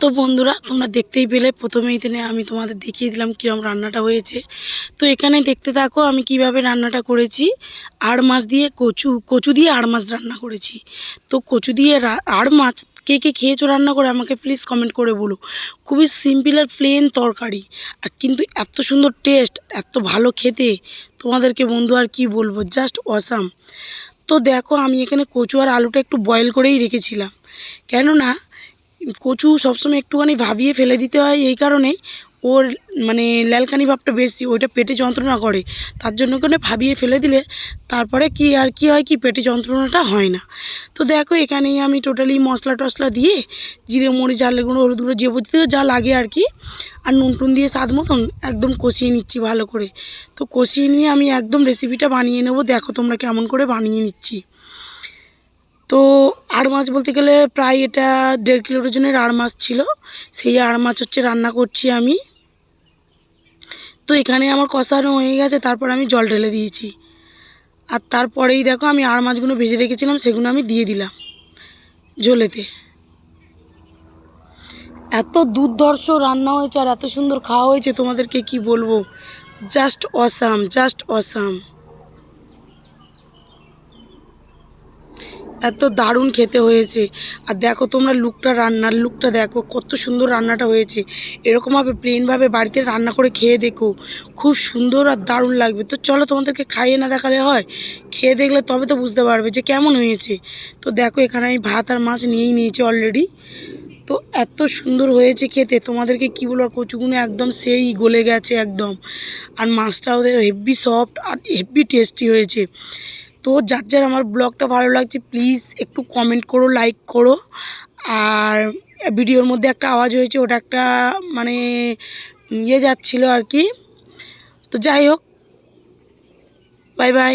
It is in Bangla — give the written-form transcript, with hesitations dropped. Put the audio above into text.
তো বন্ধুরা তোমরা দেখতেই পেলে প্রথমেই দিনে আমি তোমাদের দেখিয়ে দিলাম কীরকম রান্নাটা হয়েছে। তো এখানে দেখতে থাকো আমি কিভাবে রান্নাটা করেছি। আড় মাছ দিয়ে কচু দিয়ে আড় মাছ রান্না করেছি। তো কচু দিয়ে আড় মাছ কে কে খেয়েছো রান্না করে আমাকে প্লিজ কমেন্ট করে বলো। খুবই সিম্পল আর প্লেন তরকারি, আর কিন্তু এত সুন্দর টেস্ট, এত ভালো খেতে, তোমাদেরকে বন্ধু আর কি বলবো, জাস্ট অসাম। তো দেখো আমি এখানে কচু আর আলুটা একটু বয়েল করেই রেখেছিলাম, কেননা কচু সবসময় একটুখানি ভাবিয়ে ফেলে দিতে হয়, এই কারণেই ওর মানে ল্যালকানি ভাবটা বেশি, ওইটা পেটে যন্ত্রণা করে, তার জন্য করে ভাবিয়ে ফেলে দিলে তারপরে কি আর কি হয় কি পেটে যন্ত্রণাটা হয় না। তো দেখো এখানেই আমি টোটালি মশলা টশলা দিয়ে জিরে মরিচ ঝালের গুঁড়ো হলুদ গুঁড়ো যাবতীয় যা লাগে আর কি, আর নুন টুন দিয়ে স্বাদ মতন একদম কষিয়ে নিচ্ছি ভালো করে। তো কষিয়ে নিয়ে আমি একদম রেসিপিটা বানিয়ে নেব, দেখো তোমরা কেমন করে বানিয়ে নিচ্ছি। তো আড় মাছ বলতে গেলে প্রায় এটা 1.5 কিলো ওজনের আড় মাছ ছিল, সেই আড় মাছ হচ্ছে রান্না করছি আমি। তো এখানে আমার কষানো হয়ে গেছে, তারপর আমি জল ঢেলে দিয়েছি, আর তারপরেই দেখো আমি আড় মাছগুলো ভেজে রেখেছিলাম সেগুলো আমি দিয়ে দিলাম ঝোলেতে। এত দুর্ধর্ষ রান্না হয়েছে আর এত সুন্দর খাওয়া হয়েছে, তোমাদেরকে কি বলবো, জাস্ট অসাম, জাস্ট অসাম। এত দারুণ খেতে হয়েছে। আর দেখো তোমরা রান্নার লুকটা দেখো, কত সুন্দর রান্নাটা হয়েছে। এরকমভাবে প্লেনভাবে বাড়িতে রান্না করে খেয়ে দেখো, খুব সুন্দর আর দারুণ লাগবে। তো চলো তোমাদেরকে খাইয়ে না দেখালে হয়, খেয়ে দেখলে তবে তো বুঝতে পারবে যে কেমন হয়েছে। তো দেখো এখানে আমি ভাত আর মাছ নিয়েই নিয়েছি অলরেডি। তো এত সুন্দর হয়েছে খেতে, তোমাদেরকে কী বলবো, আর কচুগুলো একদম সেই গলে গেছে একদম, আর মাছটাও হেভি সফট আর হেভি টেস্টি হয়েছে। তো যার যার আমার ব্লগটা ভালো লাগছে প্লিজ একটু কমেন্ট করো, লাইক করো। আর ভিডিওর মধ্যে একটা আওয়াজ হয়েছে, ওটা একটা মানে যাচ্ছিলো আর কি। তো যাই হোক, বাই বাই।